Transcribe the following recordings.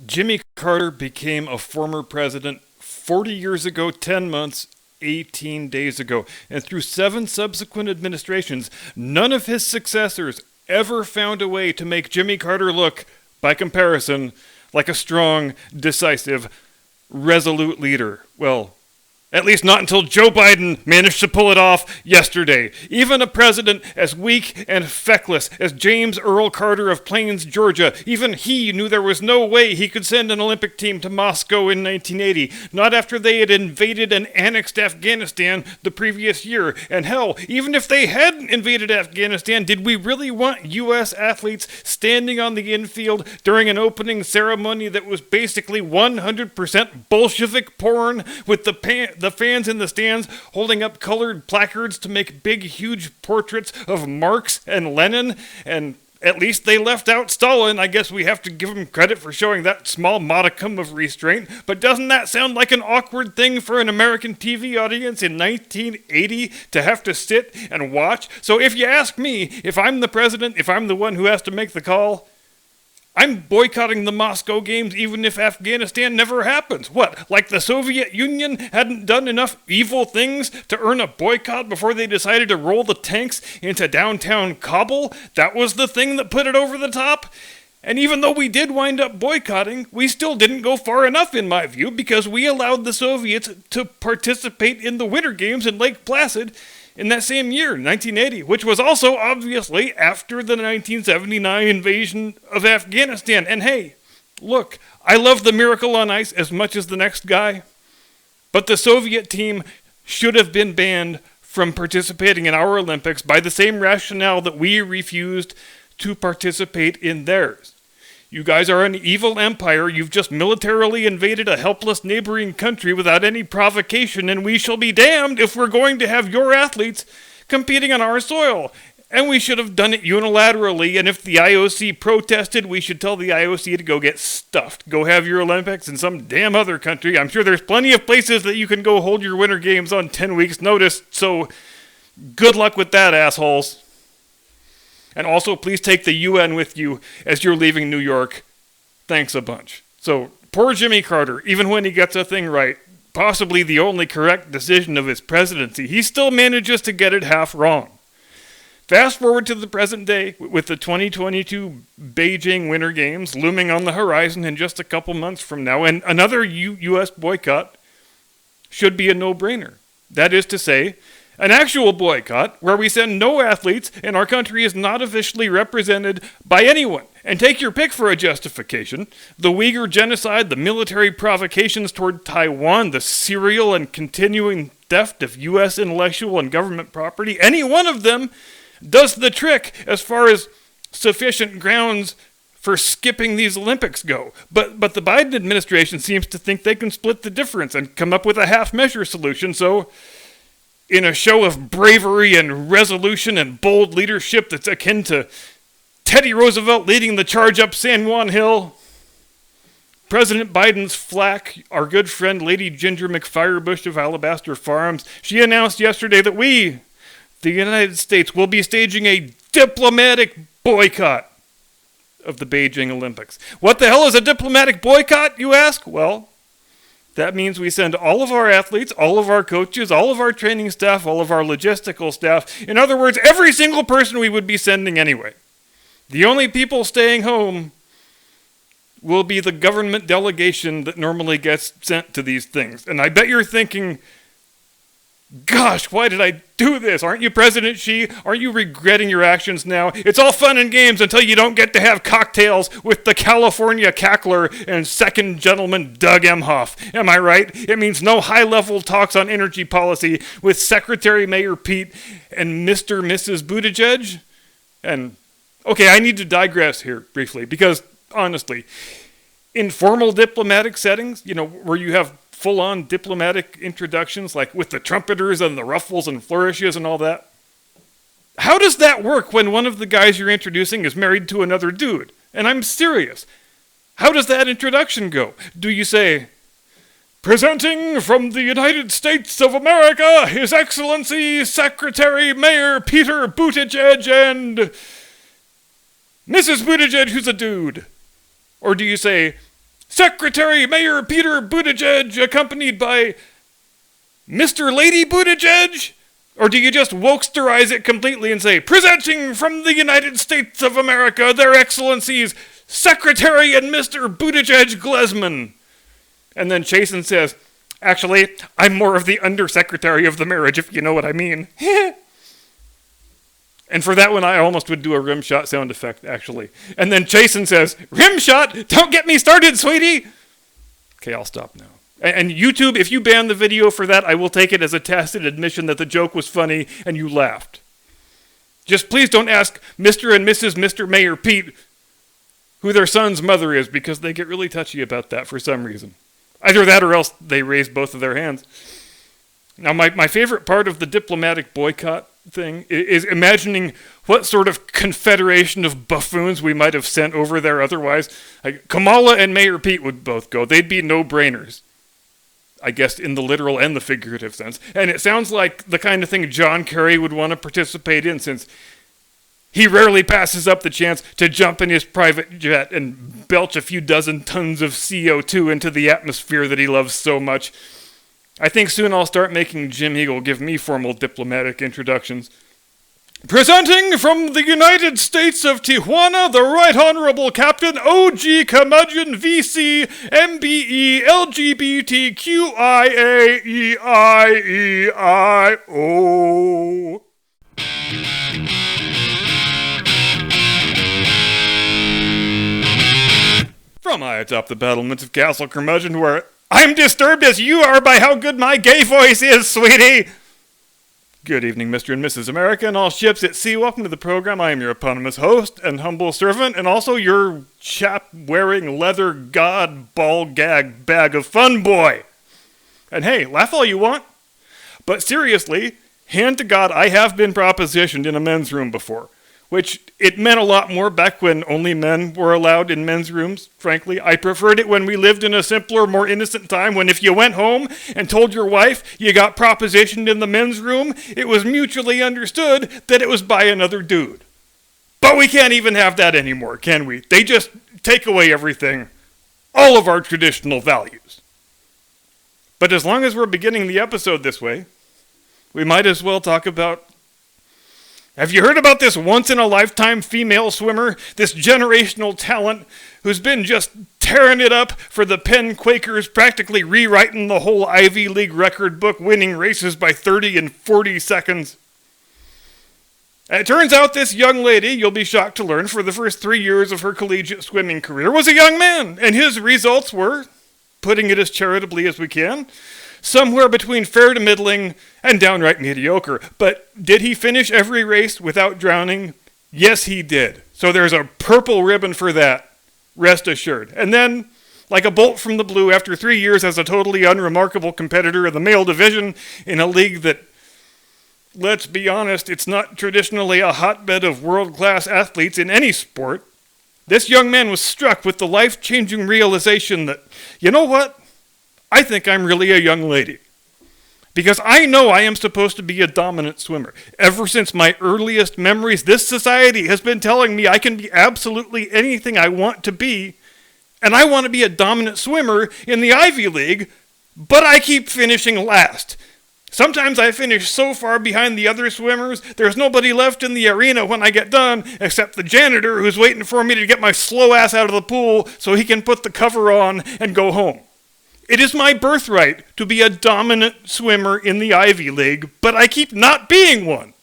Jimmy Carter became a former president 40 years ago, 10 months, 18 days ago. And through 7 subsequent administrations, none of his successors ever found a way to make Jimmy Carter look, by comparison, like a strong, decisive, resolute leader. Well, at least not until Joe Biden managed to pull it off yesterday. Even a president as weak and feckless as James Earl Carter of Plains, Georgia, even he knew there was no way he could send an Olympic team to Moscow in 1980, not after they had invaded and annexed Afghanistan the previous year. And hell, even if they hadn't invaded Afghanistan, did we really want U.S. athletes standing on the infield during an opening ceremony that was basically 100% Bolshevik porn with the fans in the stands holding up colored placards to make big, huge portraits of Marx and Lenin? And at least they left out Stalin. I guess we have to give them credit for showing that small modicum of restraint. But doesn't that sound like an awkward thing for an American TV audience in 1980 to have to sit and watch? So if you ask me, if I'm the president, if I'm the one who has to make the call, I'm boycotting the Moscow Games even if Afghanistan never happens. What, like the Soviet Union hadn't done enough evil things to earn a boycott before they decided to roll the tanks into downtown Kabul? That was the thing that put it over the top? And even though we did wind up boycotting, we still didn't go far enough in my view, because we allowed the Soviets to participate in the Winter Games in Lake Placid in that same year, 1980, which was also obviously after the 1979 invasion of Afghanistan. And hey, look, I love the Miracle on Ice as much as the next guy, but the Soviet team should have been banned from participating in our Olympics by the same rationale that we refused to participate in theirs. You guys are an evil empire. You've just militarily invaded a helpless neighboring country without any provocation, and we shall be damned if we're going to have your athletes competing on our soil. And we should have done it unilaterally, and if the IOC protested, we should tell the IOC to go get stuffed. Go have your Olympics in some damn other country. I'm sure there's plenty of places that you can go hold your Winter Games on 10 weeks' notice, so good luck with that, assholes. And also, please take the UN with you as you're leaving New York. Thanks a bunch. So, poor Jimmy Carter, even when he gets a thing right, possibly the only correct decision of his presidency, he still manages to get it half wrong. Fast forward to the present day, with the 2022 Beijing Winter Games looming on the horizon in just a couple months from now, and another U.S. boycott should be a no-brainer. That is to say, an actual boycott where we send no athletes and our country is not officially represented by anyone. And take your pick for a justification. The Uyghur genocide, the military provocations toward Taiwan, the serial and continuing theft of U.S. intellectual and government property. Any one of them does the trick as far as sufficient grounds for skipping these Olympics go. But the Biden administration seems to think they can split the difference and come up with a half-measure solution, so in a show of bravery and resolution and bold leadership that's akin to Teddy Roosevelt leading the charge up San Juan Hill, President Biden's flack, our good friend Lady Ginger McFirebush of Alabaster Farms, she announced yesterday that we, the United States, will be staging a diplomatic boycott of the Beijing Olympics. What the hell is a diplomatic boycott, you ask? Well, that means we send all of our athletes, all of our coaches, all of our training staff, all of our logistical staff. In other words, every single person we would be sending anyway. The only people staying home will be the government delegation that normally gets sent to these things. And I bet you're thinking, gosh, why did I do this? Aren't you President Xi? Aren't you regretting your actions now? It's all fun and games until you don't get to have cocktails with the California cackler and second gentleman Doug Emhoff. Am I right? It means no high-level talks on energy policy with Secretary Mayor Pete and Mr. and Mrs. Buttigieg. And, okay, I need to digress here briefly because, honestly, in formal diplomatic settings, where you have full-on diplomatic introductions, like with the trumpeters and the ruffles and flourishes and all that. How does that work when one of the guys you're introducing is married to another dude? And I'm serious. How does that introduction go? Do you say, "Presenting from the United States of America, His Excellency Secretary Mayor Peter Buttigieg and Mrs. Buttigieg, who's a dude"? Or do you say, Secretary Mayor Peter Buttigieg accompanied by Mr. Lady Buttigieg? Or do you just wokesterize it completely and say, presenting from the United States of America, their excellencies, Secretary and Mr. Buttigieg Glesman? And then Chasen says, actually, I'm more of the undersecretary of the marriage, if you know what I mean. And for that one, I almost would do a rim shot sound effect, actually. And then Chasen says, rim shot? Don't get me started, sweetie! Okay, I'll stop now. And YouTube, if you ban the video for that, I will take it as a tacit admission that the joke was funny and you laughed. Just please don't ask Mr. and Mrs. Mr. Mayor Pete who their son's mother is, because they get really touchy about that for some reason. Either that or else they raise both of their hands. Now, my favorite part of the diplomatic boycott thing is imagining what sort of confederation of buffoons we might have sent over there otherwise. Like, Kamala and Mayor Pete would both go. They'd be no-brainers. I guess in the literal and the figurative sense. And it sounds like the kind of thing John Kerry would want to participate in, since he rarely passes up the chance to jump in his private jet and belch a few dozen tons of CO2 into the atmosphere that he loves so much. I think soon I'll start making Jim Eagle give me formal diplomatic introductions. Presenting from the United States of Tijuana, the Right Honorable Captain O.G. Curmudgeon V.C. M.B.E. LGBTQIAEIEIO. From high atop the battlements of Castle Curmudgeon, where I'm disturbed as you are by how good my gay voice is, sweetie! Good evening, Mr. and Mrs. America, and all ships at sea. Welcome to the program. I am your eponymous host and humble servant, and also your chap-wearing leather god ball gag bag of fun boy. And hey, laugh all you want, but seriously, hand to God, I have been propositioned in a men's room before, which it meant a lot more back when only men were allowed in men's rooms, frankly. I preferred it when we lived in a simpler, more innocent time, when if you went home and told your wife you got propositioned in the men's room, it was mutually understood that it was by another dude. But we can't even have that anymore, can we? They just take away everything, all of our traditional values. But as long as we're beginning the episode this way, we might as well talk about... Have you heard about this once-in-a-lifetime female swimmer, this generational talent who's been just tearing it up for the Penn Quakers, practically rewriting the whole Ivy League record book, winning races by 30 and 40 seconds? It turns out this young lady, you'll be shocked to learn, for the first 3 years of her collegiate swimming career was a young man, and his results were, putting it as charitably as we can, somewhere between fair to middling and downright mediocre. But did he finish every race without drowning? Yes, he did. So there's a purple ribbon for that, rest assured. And then, like a bolt from the blue, after 3 years as a totally unremarkable competitor in the male division in a league that, let's be honest, it's not traditionally a hotbed of world-class athletes in any sport, this young man was struck with the life-changing realization that, you know what? I think I'm really a young lady. Because I know I am supposed to be a dominant swimmer. Ever since my earliest memories, this society has been telling me I can be absolutely anything I want to be, and I want to be a dominant swimmer in the Ivy League, but I keep finishing last. Sometimes I finish so far behind the other swimmers, there's nobody left in the arena when I get done, except the janitor who's waiting for me to get my slow ass out of the pool so he can put the cover on and go home. It is my birthright to be a dominant swimmer in the Ivy League, but I keep not being one.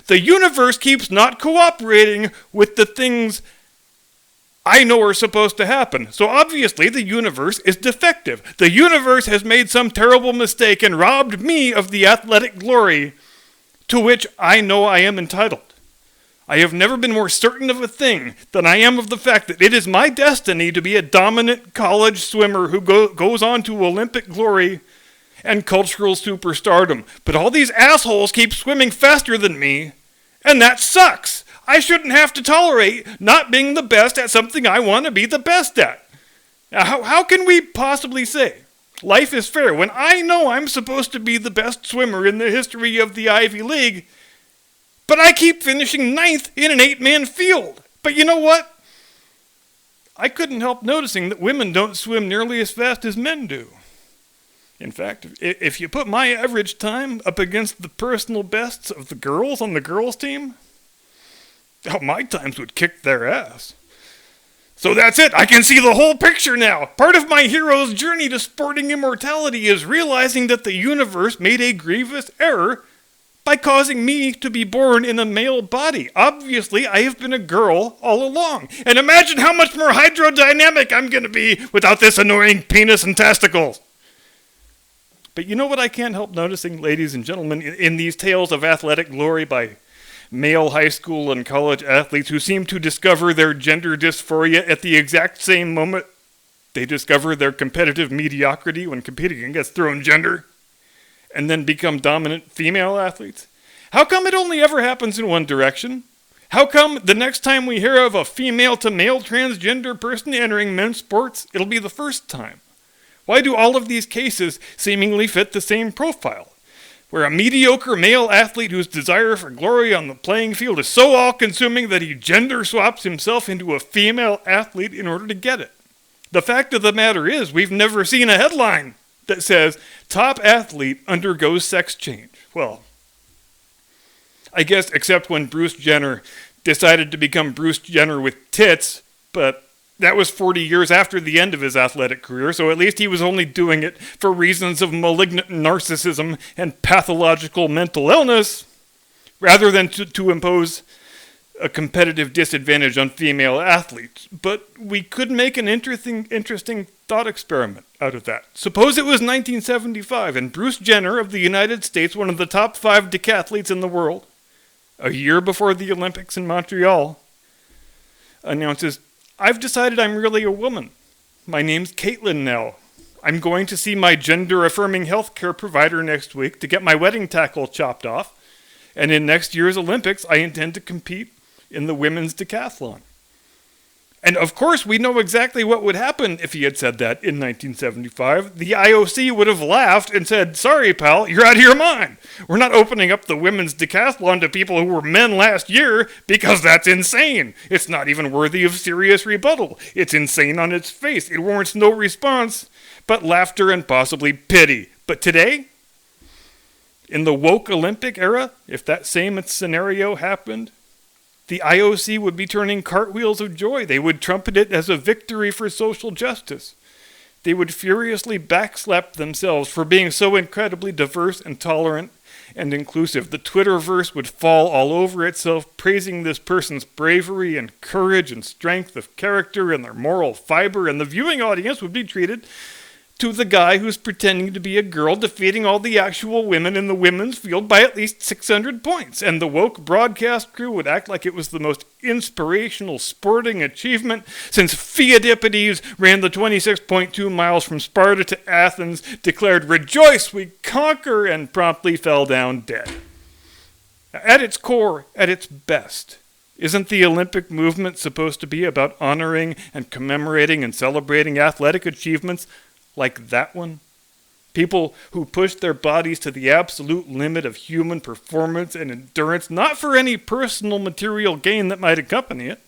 The universe keeps not cooperating with the things I know are supposed to happen. So obviously the universe is defective. The universe has made some terrible mistake and robbed me of the athletic glory to which I know I am entitled. I have never been more certain of a thing than I am of the fact that it is my destiny to be a dominant college swimmer who goes on to Olympic glory and cultural superstardom. But all these assholes keep swimming faster than me, and that sucks. I shouldn't have to tolerate not being the best at something I want to be the best at. Now, how can we possibly say life is fair when I know I'm supposed to be the best swimmer in the history of the Ivy League, but I keep finishing 9th in an 8-man field? But you know what? I couldn't help noticing that women don't swim nearly as fast as men do. In fact, if you put my average time up against the personal bests of the girls on the girls' team, my times would kick their ass. So that's it. I can see the whole picture now. Part of my hero's journey to sporting immortality is realizing that the universe made a grievous error by causing me to be born in a male body. Obviously, I have been a girl all along. And imagine how much more hydrodynamic I'm going to be without this annoying penis and testicles. But you know what I can't help noticing, ladies and gentlemen, in these tales of athletic glory by male high school and college athletes who seem to discover their gender dysphoria at the exact same moment they discover their competitive mediocrity when competing against their own gender, and then become dominant female athletes? How come it only ever happens in one direction? How come the next time we hear of a female-to-male transgender person entering men's sports, it'll be the first time? Why do all of these cases seemingly fit the same profile, where a mediocre male athlete whose desire for glory on the playing field is so all-consuming that he gender swaps himself into a female athlete in order to get it? The fact of the matter is, we've never seen a headline that says, top athlete undergoes sex change. Well, I guess except when Bruce Jenner decided to become Bruce Jenner with tits, but that was 40 years after the end of his athletic career, so at least he was only doing it for reasons of malignant narcissism and pathological mental illness, rather than to impose a competitive disadvantage on female athletes. But we could make an interesting thought experiment out of that. Suppose it was 1975, and Bruce Jenner of the United States, one of the top 5 decathletes in the world, a year before the Olympics in Montreal, announces, I've decided I'm really a woman. My name's Caitlin now. I'm going to see my gender-affirming healthcare provider next week to get my wedding tackle chopped off. And in next year's Olympics, I intend to compete in the women's decathlon. And of course, we know exactly what would happen if he had said that in 1975. The IOC would have laughed and said, sorry, pal, you're out of your mind. We're not opening up the women's decathlon to people who were men last year because that's insane. It's not even worthy of serious rebuttal. It's insane on its face. It warrants no response but laughter and possibly pity. But today, in the woke Olympic era, if that same scenario happened, the IOC would be turning cartwheels of joy. They would trumpet it as a victory for social justice. They would furiously backslap themselves for being so incredibly diverse and tolerant and inclusive. The Twitterverse would fall all over itself, praising this person's bravery and courage and strength of character and their moral fiber, and the viewing audience would be treated to the guy who's pretending to be a girl defeating all the actual women in the women's field by at least 600 points. And the woke broadcast crew would act like it was the most inspirational sporting achievement since Pheidippides ran the 26.2 miles from Sparta to Athens, declared, "Rejoice, we conquer," and promptly fell down dead. At its core, at its best, isn't the Olympic movement supposed to be about honoring and commemorating and celebrating athletic achievements like that one? People who push their bodies to the absolute limit of human performance and endurance, not for any personal material gain that might accompany it,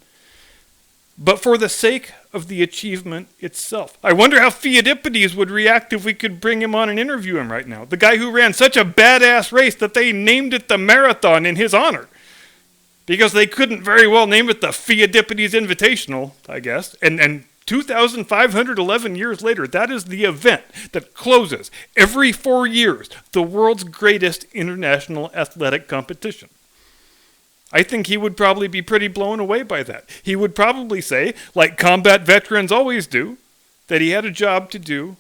but for the sake of the achievement itself. I wonder how Pheidippides would react if we could bring him on and interview him right now. The guy who ran such a badass race that they named it the Marathon in his honor. Because they couldn't very well name it the Pheidippides Invitational, I guess. And 2,511 years later, that is the event that closes every 4 years the world's greatest international athletic competition. I think he would probably be pretty blown away by that. He would probably say, like combat veterans always do, that he had a job to do,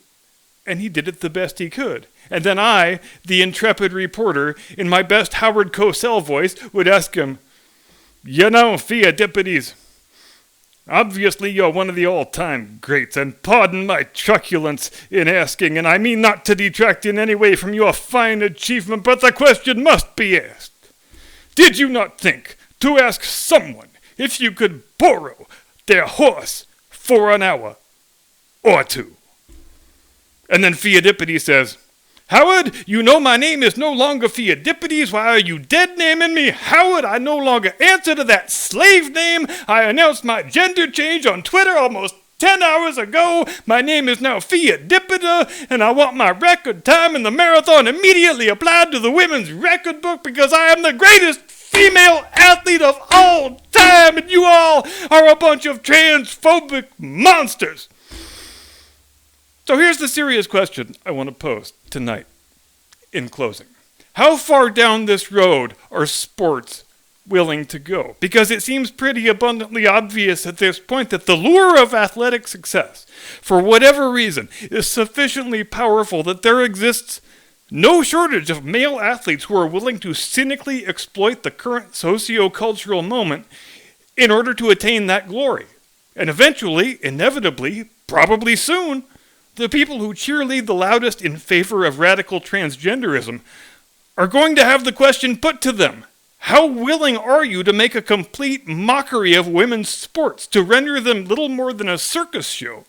and he did it the best he could. And then I, the intrepid reporter, in my best Howard Cosell voice, would ask him, "You know, Pheidippides, obviously you're one of the all-time greats, and pardon my truculence in asking, and I mean not to detract in any way from your fine achievement, but the question must be asked. Did you not think to ask someone if you could borrow their horse for an hour or two?" And then Pheidippides says, Howard, you know my name is no longer Theodippides. Why are you dead naming me Howard? I no longer answer to that slave name. I announced my gender change on Twitter almost 10 hours ago. My name is now Theodipida, and I want my record time in the marathon immediately applied to the women's record book because I am the greatest female athlete of all time, and you all are a bunch of transphobic monsters. So here's the serious question I want to pose tonight in closing. How far down this road are sports willing to go? Because it seems pretty abundantly obvious at this point that the lure of athletic success, for whatever reason, is sufficiently powerful that there exists no shortage of male athletes who are willing to cynically exploit the current socio-cultural moment in order to attain that glory. And eventually, inevitably, probably soon, the people who cheerlead the loudest in favor of radical transgenderism are going to have the question put to them: how willing are you to make a complete mockery of women's sports, to render them little more than a circus show,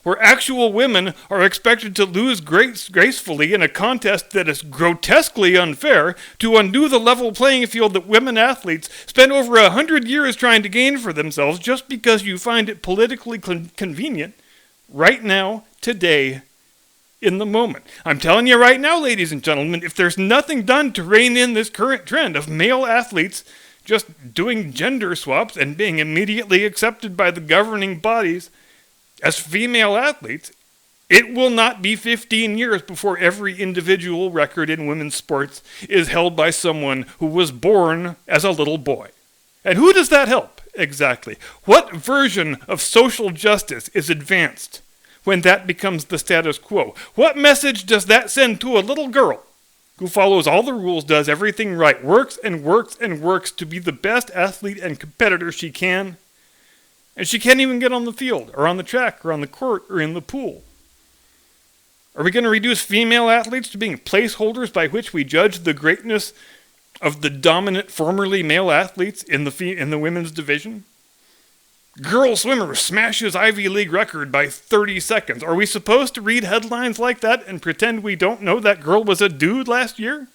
where actual women are expected to lose gracefully in a contest that is grotesquely unfair, to undo the level playing field that women athletes spent over 100 years trying to gain for themselves just because you find it politically convenient right now, today, in the moment. I'm telling you right now, ladies and gentlemen, if there's nothing done to rein in this current trend of male athletes just doing gender swaps and being immediately accepted by the governing bodies as female athletes, it will not be 15 years before every individual record in women's sports is held by someone who was born as a little boy. And who does that help, exactly? What version of social justice is advanced when that becomes the status quo? What message does that send to a little girl who follows all the rules, does everything right, works and works and works to be the best athlete and competitor she can, and she can't even get on the field or on the track or on the court or in the pool? Are we going to reduce female athletes to being placeholders by which we judge the greatness of the dominant formerly male athletes in the women's division? Girl swimmer smashes Ivy League record by 30 seconds. Are we supposed to read headlines like that and pretend we don't know that girl was a dude last year?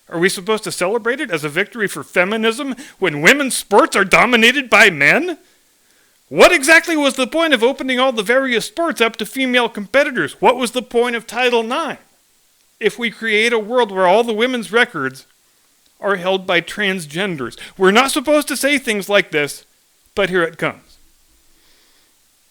Are we supposed to celebrate it as a victory for feminism when women's sports are dominated by men? What exactly was the point of opening all the various sports up to female competitors? What was the point of Title IX if we create a world where all the women's records are held by transgenders? We're not supposed to say things like this, but here it comes.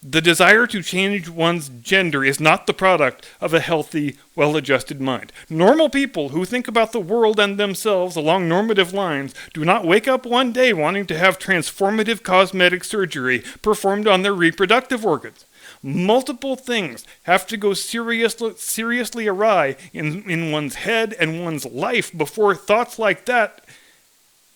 The desire to change one's gender is not the product of a healthy, well-adjusted mind. Normal people who think about the world and themselves along normative lines do not wake up one day wanting to have transformative cosmetic surgery performed on their reproductive organs. Multiple things have to go seriously awry in one's head and one's life before thoughts like that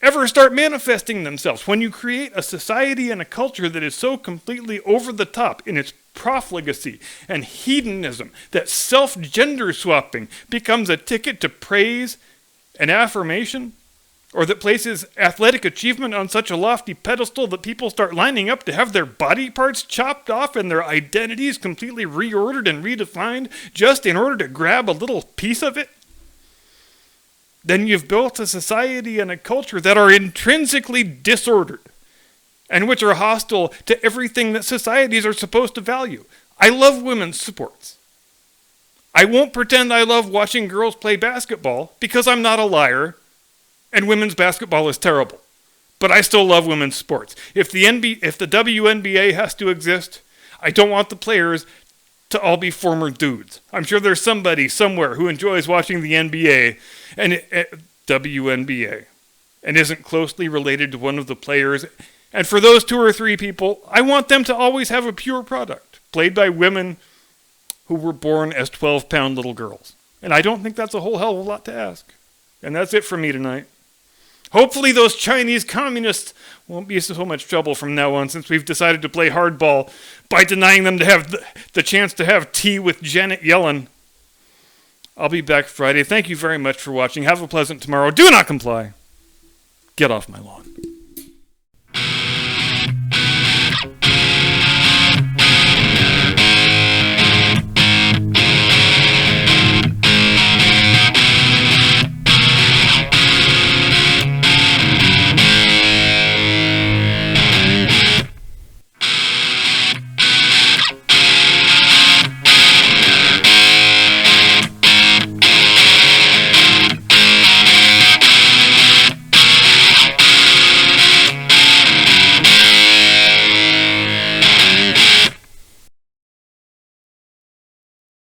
ever start manifesting themselves. When you create a society and a culture that is so completely over the top in its profligacy and hedonism that self-gender swapping becomes a ticket to praise and affirmation, or that places athletic achievement on such a lofty pedestal that people start lining up to have their body parts chopped off and their identities completely reordered and redefined just in order to grab a little piece of it, then you've built a society and a culture that are intrinsically disordered and which are hostile to everything that societies are supposed to value. I love women's sports. I won't pretend I love watching girls play basketball because I'm not a liar and women's basketball is terrible. But I still love women's sports. If the WNBA has to exist, I don't want the players to all be former dudes. I'm sure there's somebody somewhere who enjoys watching the NBA and WNBA and isn't closely related to one of the players. And for those 2 or 3 people, I want them to always have a pure product, played by women who were born as 12-pound little girls. And I don't think that's a whole hell of a lot to ask. And that's it for me tonight. Hopefully those Chinese communists won't be in so much trouble from now on, since we've decided to play hardball by denying them to have the chance to have tea with Janet Yellen. I'll be back Friday. Thank you very much for watching. Have a pleasant tomorrow. Do not comply. Get off my lawn.